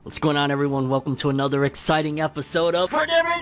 What's going on, everyone? Welcome to another exciting episode of Forever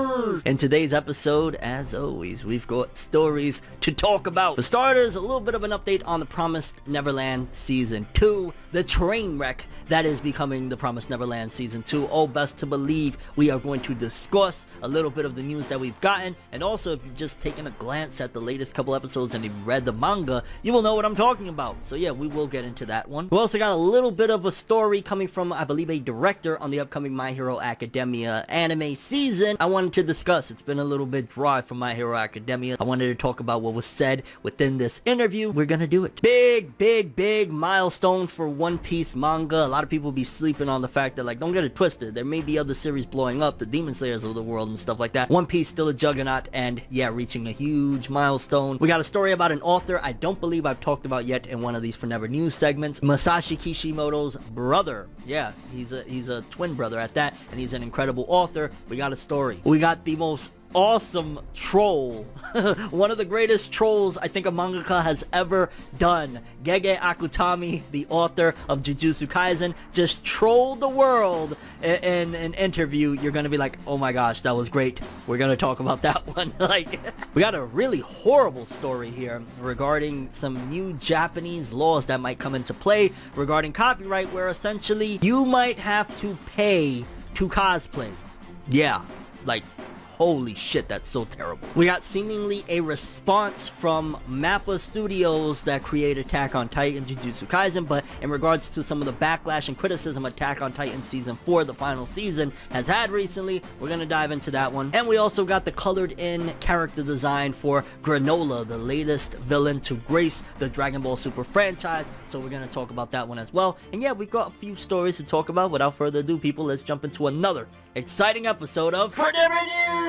News! In today's episode, as always, we've got stories to talk about. For starters, a little bit of an update on The Promised Neverland Season 2, the train wreck that is becoming The Promised Neverland Season 2. Oh, best to believe we are going to discuss a little bit of the news that we've gotten, and also if you've just taken a glance at the latest couple episodes and you've read the manga, you will know what I'm talking about. So yeah, we will get into that one. We also got a little bit of a story coming from, I believe, a director on the upcoming My Hero Academia anime season I wanted to discuss. It's been a little bit dry for My Hero Academia. I wanted to talk about what was said within this interview. We're gonna do it. Big milestone for One Piece manga. A lot of people be sleeping on the fact that, like, don't get it twisted, there may be other series blowing up, the Demon Slayers of the world and stuff like that. One Piece still a juggernaut, and yeah, reaching a huge milestone. We got a story about an author I don't believe I've talked about yet in one of these Forever News segments. Masashi Kishimoto's brother. Yeah, he's a twin brother at that, and he's an incredible author. We got a story. We got the most awesome troll. One of the greatest trolls I think a mangaka has ever done. Gege Akutami, the author of Jujutsu Kaisen, just trolled the world in an interview. You're gonna be like, oh my gosh, that was great. We're gonna talk about that one. Like, we got a really horrible story here regarding some new Japanese laws that might come into play regarding copyright, where essentially you might have to pay to cosplay. Yeah, like, holy shit, that's so terrible. We got seemingly a response from MAPPA Studios that create Attack on Titan, Jujutsu Kaisen, but in regards to some of the backlash and criticism Attack on Titan Season 4, the final season, has had recently, we're gonna dive into that one. And we also got the colored in character design for Granola, the latest villain to grace the Dragon Ball Super franchise, so we're gonna talk about that one as well. And yeah, we've got a few stories to talk about. Without further ado, people, let's jump into another exciting episode of Forever News!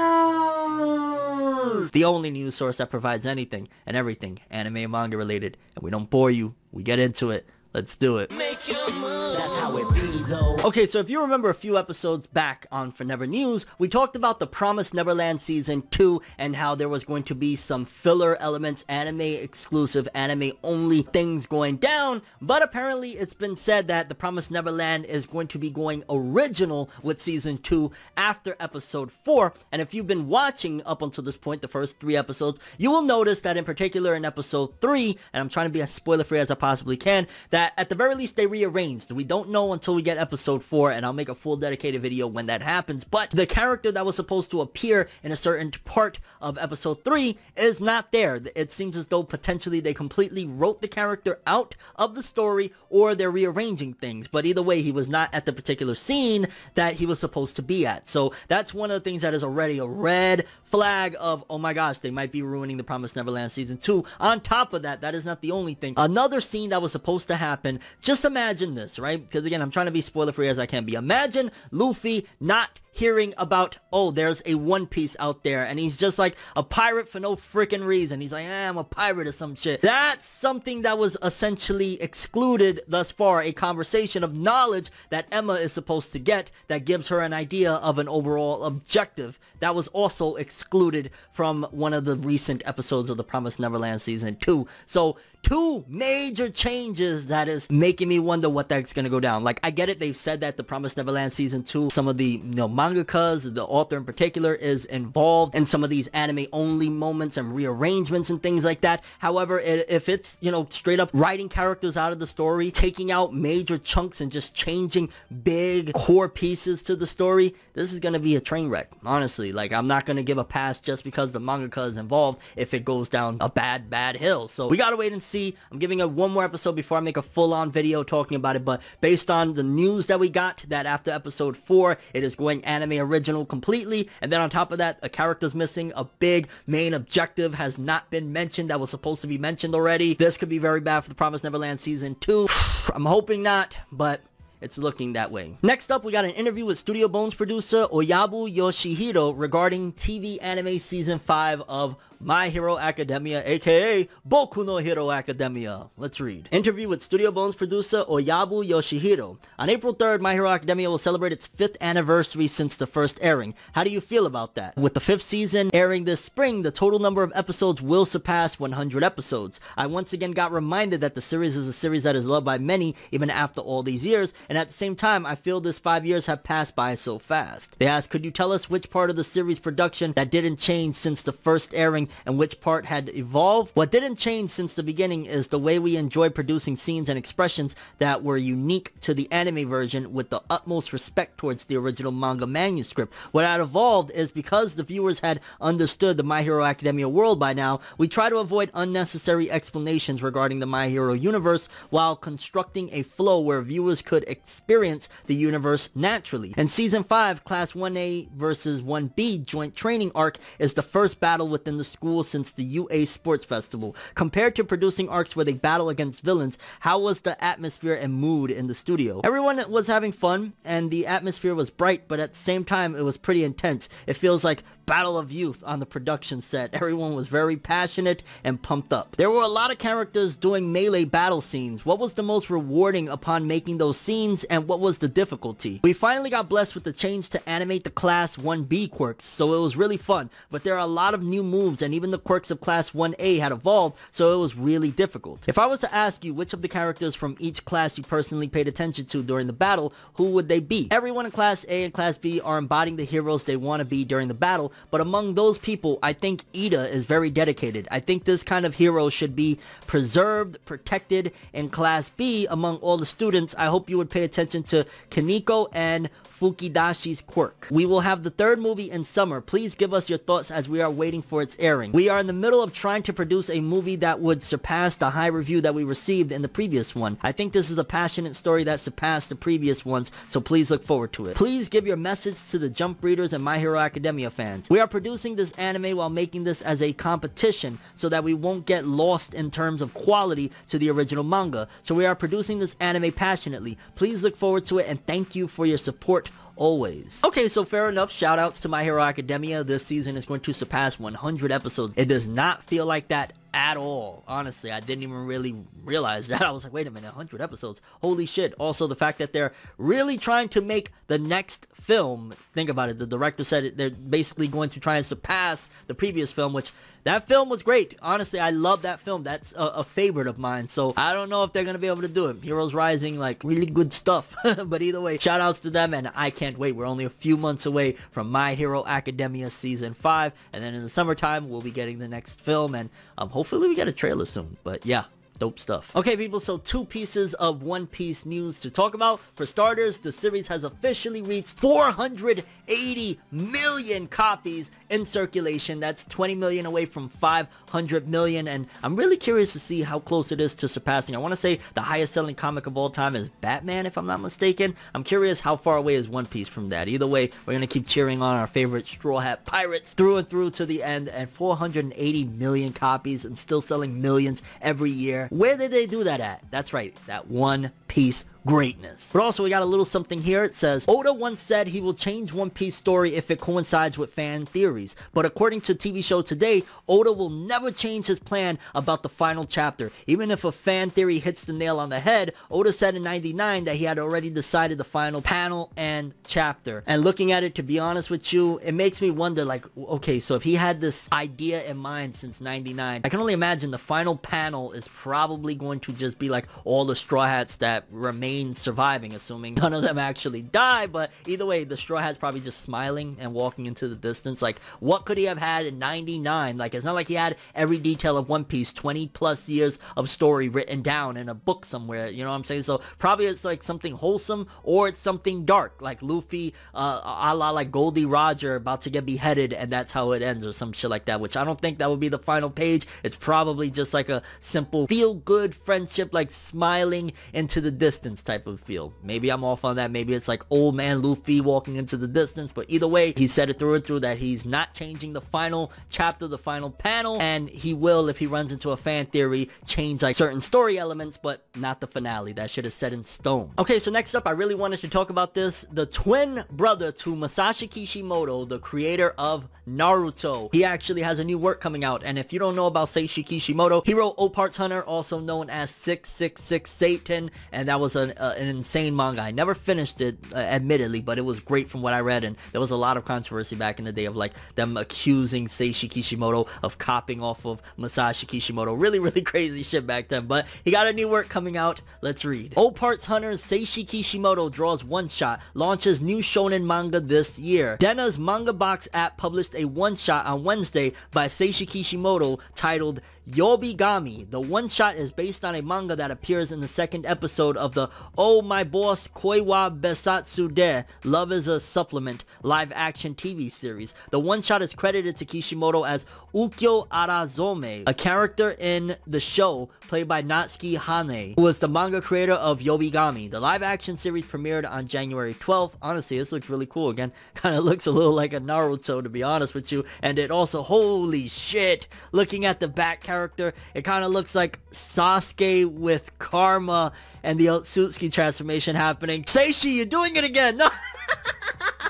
The only news source that provides anything and everything anime and manga related. And we don't bore you, we get into it. Let's do it. Make your move. That's how it be, though. Okay, so if you remember a few episodes back on Forever News, we talked about The Promised Neverland Season 2 and how there was going to be some filler elements, anime exclusive, anime only things going down, but apparently it's been said that The Promised Neverland is going to be going original with Season 2 after Episode 4, and if you've been watching up until this point, the first 3 episodes, you will notice that in particular in Episode 3, and I'm trying to be as spoiler-free as I possibly can, that at the very least they rearranged. We don't know until we get Episode 4, and I'll make a full dedicated video when that happens, but the character that was supposed to appear in a certain part of Episode 3 is not there. It seems as though potentially they completely wrote the character out of the story, or they're rearranging things, but either way, he was not at the particular scene that he was supposed to be at. So that's one of the things that is already a red flag of, oh my gosh, they might be ruining The Promised Neverland Season 2. On top of that, that is not the only thing. Another scene that was supposed to happen, just imagine this, right? Because again, I'm trying to be spoiler free as I can be. Imagine Luffy not hearing about, oh, there's a One Piece out there, and he's just like a pirate for no freaking reason. He's like, I'm a pirate or some shit. That's something that was essentially excluded thus far, a conversation of knowledge that Emma is supposed to get that gives her an idea of an overall objective. That was also excluded from one of the recent episodes of The Promised Neverland Season 2. So, 2 major changes that is making me wonder what that's gonna go down. Like, I get it, they've said that The Promised Neverland Season 2, some of the, mangakas, the author in particular, is involved in some of these anime only moments and rearrangements and things like that. However, if it's, straight up writing characters out of the story, taking out major chunks and just changing big core pieces to the story, this is gonna be a train wreck, honestly. Like, I'm not gonna give a pass just because the mangaka is involved if it goes down a bad hill. So we gotta wait and see. I'm giving it one more episode before I make a full-on video talking about it, but based on the news that we got, that after Episode 4, it is going anime original completely, and then on top of that, a character's missing, a big main objective has not been mentioned that was supposed to be mentioned already. This could be very bad for The Promised Neverland Season 2. I'm hoping not, but it's looking that way. Next up, we got an interview with Studio Bones producer Oyabu Yoshihiro regarding TV anime Season 5 of My Hero Academia, aka Boku no Hero Academia. Let's read. Interview with Studio Bones producer Oyabu Yoshihiro. On April 3rd, My Hero Academia will celebrate its 5th anniversary since the first airing. How do you feel about that? With the 5th season airing this spring, the total number of episodes will surpass 100 episodes. I once again got reminded that the series is a series that is loved by many even after all these years, and and at the same time, I feel this 5 years have passed by so fast. They asked, could you tell us which part of the series production that didn't change since the first airing and which part had evolved? What didn't change since the beginning is the way we enjoy producing scenes and expressions that were unique to the anime version with the utmost respect towards the original manga manuscript. What had evolved is because the viewers had understood the My Hero Academia world by now, we try to avoid unnecessary explanations regarding the My Hero universe while constructing a flow where viewers could experience the universe naturally. In Season 5, Class 1A versus 1B joint training arc is the first battle within the school since the UA Sports Festival. Compared to producing arcs where they battle against villains, how was the atmosphere and mood in the studio? Everyone was having fun and the atmosphere was bright, but at the same time it was pretty intense. It feels like Battle of Youth on the production set. Everyone was very passionate and pumped up. There were a lot of characters doing melee battle scenes. What was the most rewarding upon making those scenes, and what was the difficulty? We finally got blessed with the change to animate the Class 1B quirks, so it was really fun, but there are a lot of new moves and even the quirks of Class 1A had evolved, so it was really difficult. If I was to ask you which of the characters from each class you personally paid attention to during the battle, who would they be? Everyone in Class A and Class B are embodying the heroes they want to be during the battle, but among those people, I think Ida is very dedicated. I think this kind of hero should be preserved, protected. In Class B, among all the students, I hope you would pay attention to Kaneko and Fukidashi's quirk. We will have the third movie in summer. Please give us your thoughts as we are waiting for its airing. We are in the middle of trying to produce a movie that would surpass the high review that we received in the previous one. I think this is a passionate story that surpassed the previous ones, so please look forward to it. Please give your message to the Jump readers and My Hero Academia fans. We are producing this anime while making this as a competition so that we won't get lost in terms of quality to the original manga. So we are producing this anime passionately. Please look forward to it and thank you for your support always. Okay, so fair enough. Shout outs to My Hero Academia. This season is going to surpass 100 episodes. It does not feel like that at all. Honestly, I didn't even really realize that. I was like, wait a minute, 100 episodes. Holy shit. Also, the fact that they're really trying to make the next film. Think about it. The director said they're basically going to try and surpass the previous film, which that film was great. Honestly, I love that film. That's a favorite of mine. So I don't know if they're going to be able to do it. Heroes Rising, like, really good stuff. But either way, shout outs to them, and I can't wait. We're only a few months away from My Hero Academia Season 5, and then in the summertime, we'll be getting the next film, and hopefully we get a trailer soon. But yeah, dope stuff. Okay, people, so 2 pieces of One Piece news to talk about. For starters, the series has officially reached 480 million copies in circulation. That's 20 million away from 500 million, and I'm really curious to see how close it is to surpassing. I want to say the highest selling comic of all time is Batman, if I'm not mistaken. I'm curious how far away is One Piece from that. Either way, we're going to keep cheering on our favorite Straw Hat Pirates through and through to the end, and 480 million copies and still selling millions every year. Where did they do that at? That's right, that One Piece greatness. But also, we got a little something here. It says, Oda once said he will change One Piece story if it coincides with fan theories. But according to TV Show Today, Oda will never change his plan about the final chapter. Even if a fan theory hits the nail on the head, Oda said in 99 that he had already decided the final panel and chapter. And looking at it, to be honest with you, it makes me wonder, like, okay, so if he had this idea in mind since 99, I can only imagine the final panel is probably going to just be like all the Straw Hats that remain surviving, assuming none of them actually die. But either way, the Straw Hat's probably just smiling and walking into the distance. Like, what could he have had in 99? Like, it's not like he had every detail of One Piece, 20 plus years of story written down in a book somewhere, you know what I'm saying? So probably it's like something wholesome, or it's something dark, like Luffy a la like Goldie Roger about to get beheaded, and that's how it ends, or some shit like that, which I don't think that would be the final page. It's probably just like a simple feel-good friendship, like smiling into the distance type of feel. Maybe I'm off on that. Maybe it's like old man Luffy walking into the distance. But either way, he said it through and through that he's not changing the final chapter, the final panel, and he will, if he runs into a fan theory, change like certain story elements, but not the finale. That shit is set in stone. Okay, so next up, I really wanted to talk about this. The twin brother to Masashi Kishimoto, the creator of Naruto, he actually has a new work coming out. And if you don't know about Seishi Kishimoto, he wrote Opart's Hunter, also known as 666 Satan, and that was an an insane manga. I never finished it, admittedly, but it was great from what I read, and there was a lot of controversy back in the day of like them accusing Seishi Kishimoto of copying off of Masashi Kishimoto. Really, really crazy shit back then, but he got a new work coming out. Let's read. Oparts Hunter's Seishi Kishimoto draws one-shot, launches new shonen manga this year. Dena's Manga Box app published a one-shot on Wednesday by Seishi Kishimoto titled Yobigami. The one-shot is based on a manga that appears in the second episode of the Oh My Boss Koi wa Besatsu de Love is a Supplement live-action TV series. The one-shot is credited to Kishimoto as Ukyo Arazome, a character in the show played by Natsuki Hane, who was the manga creator of Yobigami. The live-action series premiered on January 12th. Honestly, this looks really cool. Again, kind of looks a little like a Naruto, to be honest with you. And it also, holy shit, looking at the back character, it kind of looks like Sasuke with Karma and the Otsutsuki transformation happening. Seishi, you're doing it again! No!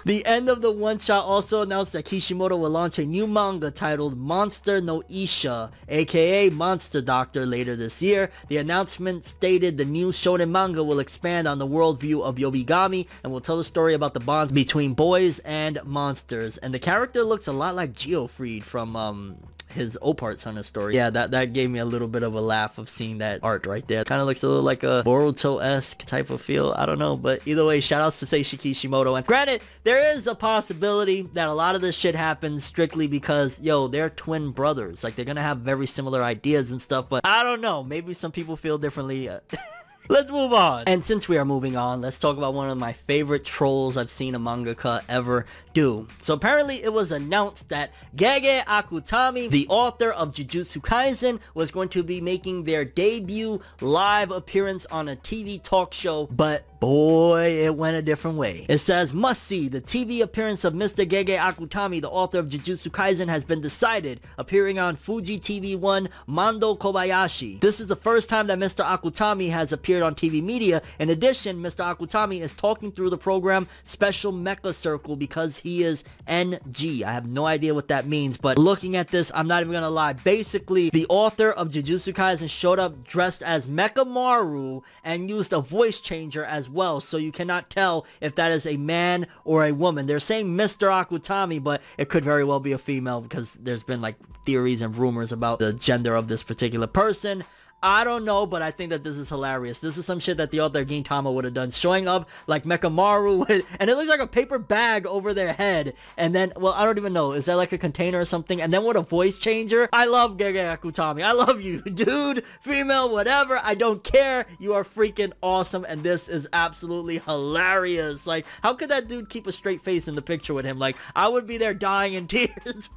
The end of the one-shot also announced that Kishimoto will launch a new manga titled Monster no Isha, aka Monster Doctor, later this year. The announcement stated the new shonen manga will expand on the worldview of Yobigami and will tell the story about the bonds between boys and monsters. And the character looks a lot like Geofried from his Oparts Hunter story. Yeah, that gave me a little bit of a laugh of seeing that art right there. Kind of looks a little like a Boruto-esque type of feel. I don't know, but either way, shout outs to Seishi Kishimoto. And granted, there is a possibility that a lot of this shit happens strictly because, yo, they're twin brothers. Like, they're gonna have very similar ideas and stuff, but I don't know. Maybe some people feel differently. Let's move on. And since we are moving on, let's talk about one of my favorite trolls I've seen a mangaka ever do. So apparently it was announced that Gege Akutami, the author of Jujutsu Kaisen, was going to be making their debut live appearance on a TV talk show, but boy, it went a different way. It says, must see, the TV appearance of Mr. Gege Akutami, the author of Jujutsu Kaisen, has been decided, appearing on Fuji TV1 Mando Kobayashi. This is the first time that Mr. Akutami has appeared on TV media. In addition, Mr. Akutami is talking through the program Special Mecha Circle because he is NG. I have no idea what that means, but looking at this, I'm not even gonna lie. Basically, the author of Jujutsu Kaisen showed up dressed as Mechamaru and used a voice changer as well, so you cannot tell if that is a man or a woman. They're saying Mr. Akutami, but it could very well be a female because there's been like theories and rumors about the gender of this particular person. I don't know, but I think that this is hilarious. This is some shit that the author Gintama would have done. Showing up like Mechamaru with, and it looks like a paper bag over their head. And then, well, I don't even know. Is that like a container or something? And then with a voice changer. I love Gege Akutami. I love you, dude, female, whatever. I don't care. You are freaking awesome. And this is absolutely hilarious. Like, how could that dude keep a straight face in the picture with him? Like, I would be there dying in tears.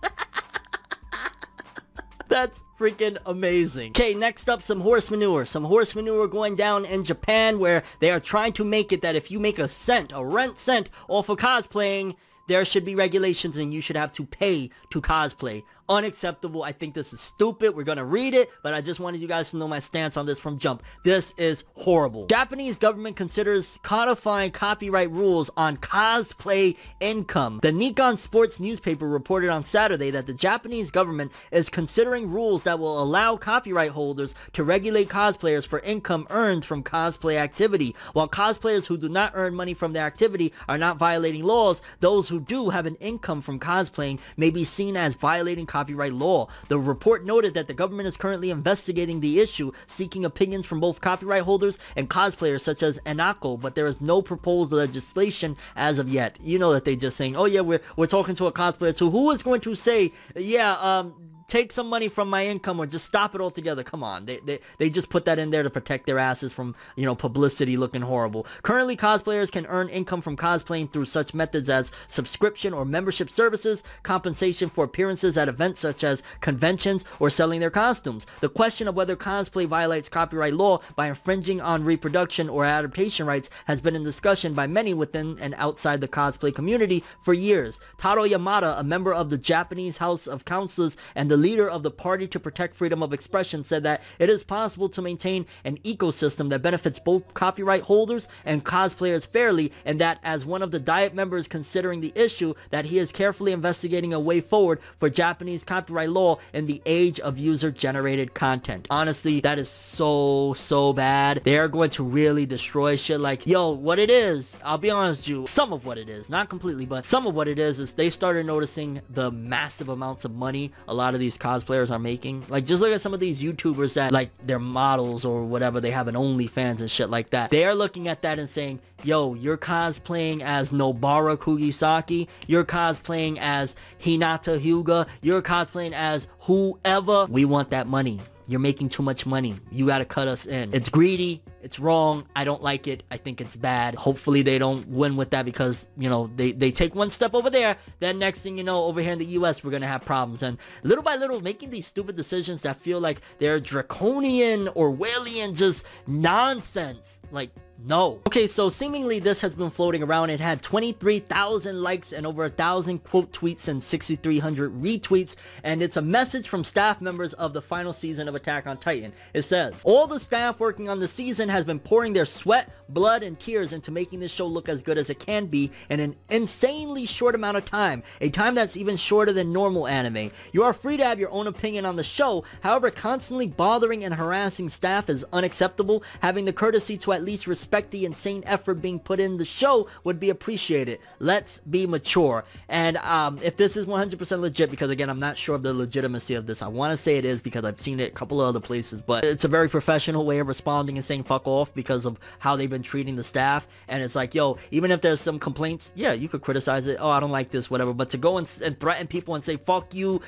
That's freaking amazing. Okay, next up, some horse manure. Some horse manure going down in Japan where they are trying to make it that if you make a rent cent off of cosplaying, there should be regulations and you should have to pay to cosplay. Unacceptable. I think this is stupid. We're gonna read it, but I just wanted you guys to know my stance on this from jump. This is horrible. Japanese government considers codifying copyright rules on cosplay income. The Nikon Sports newspaper reported on Saturday that the Japanese government is considering rules that will allow copyright holders to regulate cosplayers for income earned from cosplay activity. While cosplayers who do not earn money from their activity are not violating laws, those who do have an income from cosplaying may be seen as violating copyright law. The report noted that the government is currently investigating the issue, seeking opinions from both copyright holders and cosplayers such as Enako, but there is no proposed legislation as of yet. You know that they just saying, oh yeah, we're talking to a cosplayer too. Who is going to say, yeah, take some money from my income or just stop it altogether? Come on. They just put that in there to protect their asses from, you know, publicity looking horrible. Currently, cosplayers can earn income from cosplaying through such methods as subscription or membership services, compensation for appearances at events such as conventions, or selling their costumes. The question of whether cosplay violates copyright law by infringing on reproduction or adaptation rights has been in discussion by many within and outside the cosplay community for years. Taro Yamada, a member of the Japanese House of Councilors and the leader of the Party to Protect Freedom of Expression, said that it is possible to maintain an ecosystem that benefits both copyright holders and cosplayers fairly, and that as one of the Diet members considering the issue, that he is carefully investigating a way forward for Japanese copyright law in the age of user-generated content. Honestly, that is so bad. They are going to really destroy shit. Like, yo, what it is, I'll be honest with you, some of what it is, not completely, but some of what it is they started noticing the massive amounts of money a lot of these cosplayers are making. Like, just look at some of these YouTubers that, like, they're models or whatever, they have an OnlyFans and shit like that. They are looking at that and saying, yo, you're cosplaying as Nobara Kugisaki, you're cosplaying as Hinata Hyuga, you're cosplaying as whoever. We want that money. You're making too much money. You gotta cut us in. It's greedy. It's wrong. I don't like it. I think it's bad. Hopefully they don't win with that, because, you know, they take one step over there, then next thing you know, over here in the US, we're gonna have problems. And little by little, making these stupid decisions that feel like they're draconian, Orwellian, just nonsense. Like, no. Okay, so seemingly this has been floating around. It had 23,000 likes and over 1,000 quote tweets and 6,300 retweets, and it's a message from staff members of the final season of Attack on Titan. It says, all the staff working on the season has been pouring their sweat, blood, and tears into making this show look as good as it can be in an insanely short amount of time, a time that's even shorter than normal anime. You are free to have your own opinion on the show, however, constantly bothering and harassing staff is unacceptable. Having the courtesy to at least respect the insane effort being put in the show would be appreciated. Let's be mature. And if this is 100% legit, because again, I'm not sure of the legitimacy of this. I want to say it is because I've seen it a couple of other places, but it's a very professional way of responding and saying fuck off because of how they've been treating the staff. And it's like, yo, even if there's some complaints, yeah, you could criticize it. Oh, I don't like this, whatever. But to go and threaten people and say fuck you,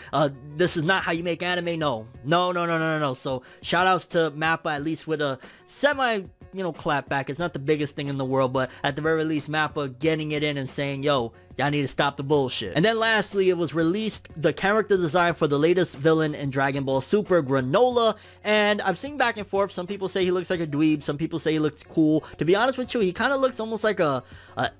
this is not how you make anime, no. So shout outs to Mappa, at least with a semi, you know, clap back. It's not the biggest thing in the world, but at the very least, Mappa getting it in and saying, yo, y'all need to stop the bullshit. And then lastly, it was released, the character design for the latest villain in Dragon Ball Super, Granola, and I've seen back and forth. Some people say he looks like a dweeb, some people say he looks cool. To be honest with you, he kind of looks almost like a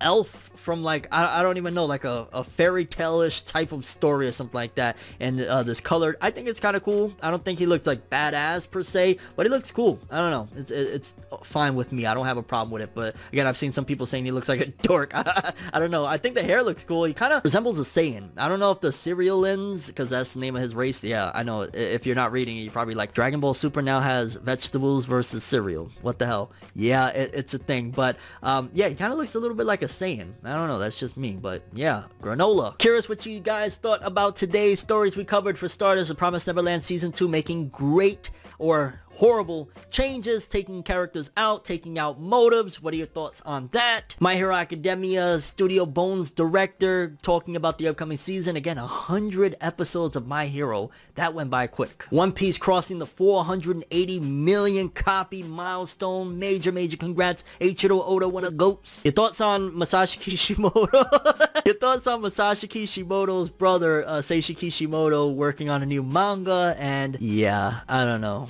elf from, like, I don't even know, like a fairy tale-ish type of story or something like that. And this color, I think it's kind of cool. I don't think he looks like badass per se, but he looks cool. I don't know, it's fine with me. I don't have a problem with it, but again, I've seen some people saying he looks like a dork. I don't know. I think the hair looks cool. He kind of resembles a Saiyan. I don't know if the Cerealins, because that's the name of his race. Yeah, I know. If you're not reading it, you're probably like, Dragon Ball Super now has vegetables versus cereal. What the hell? Yeah, it's a thing. But yeah, he kind of looks a little bit like a Saiyan. I don't know. That's just me. But yeah, Granola. Curious what you guys thought about today's stories we covered. For starters, The Promised Neverland Season 2 making great or horrible changes, taking characters out, taking out motives. What are your thoughts on that? My Hero Academia's Studio Bones director talking about the upcoming season. Again, 100 episodes of My Hero. That went by quick. One Piece crossing the 480 million copy milestone. Major congrats. Eiichiro Oda, one of the GOATs. Your thoughts on Masashi Kishimoto? Your thoughts on Masashi Kishimoto's brother, Seishi Kishimoto, working on a new manga? And yeah, I don't know.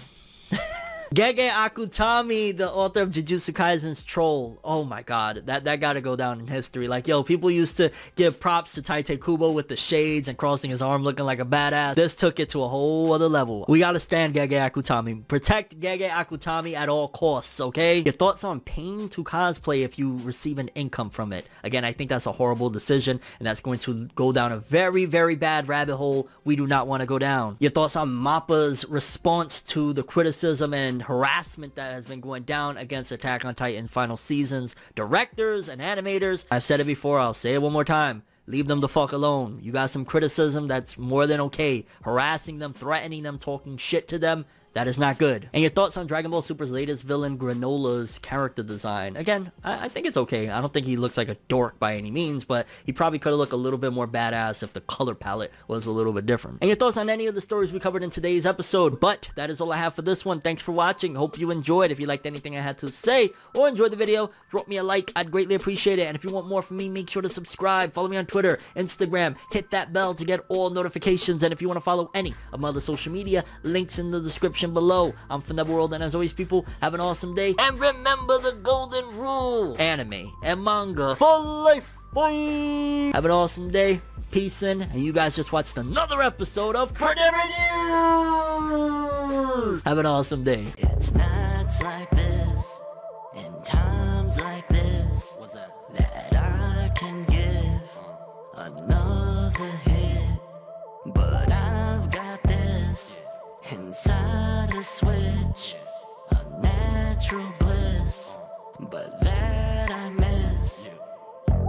Gege Akutami, the author of Jujutsu Kaisen's troll. Oh my god, that gotta go down in history. Like, yo, people used to give props to Tite Kubo with the shades and crossing his arm looking like a badass. This took it to a whole other level. We gotta stand Gege Akutami. Protect Gege Akutami at all costs, okay? Your thoughts on paying to cosplay if you receive an income from it. Again, I think that's a horrible decision, and that's going to go down a very bad rabbit hole we do not want to go down. Your thoughts on Mappa's response to the criticism and harassment that has been going down against Attack on Titan final seasons directors and animators. I've said it before, I'll say it one more time. Leave them the fuck alone. You got some criticism, that's more than okay. Harassing them, threatening them, talking shit to them, that is not good. And your thoughts on Dragon Ball Super's latest villain, Granola's character design. Again, I think it's okay. I don't think he looks like a dork by any means, but he probably could have looked a little bit more badass if the color palette was a little bit different. And your thoughts on any of the stories we covered in today's episode. But that is all I have for this one. Thanks for watching. Hope you enjoyed. If you liked anything I had to say or enjoyed the video, drop me a like. I'd greatly appreciate it. And if you want more from me, make sure to subscribe. Follow me on Twitter, Instagram. Hit that bell to get all notifications. And if you want to follow any of my other social media, links in the description below. I'm FNebWorld, and as always, people, have an awesome day. And remember the golden rule: anime and manga for life. Bye! Have an awesome day. Peace in. And you guys just watched another episode of Carnivorous News! Have an awesome day. It's nights like this, and times like this, that I can give another hit. But I've got this inside a switch, a natural bliss, but that I miss.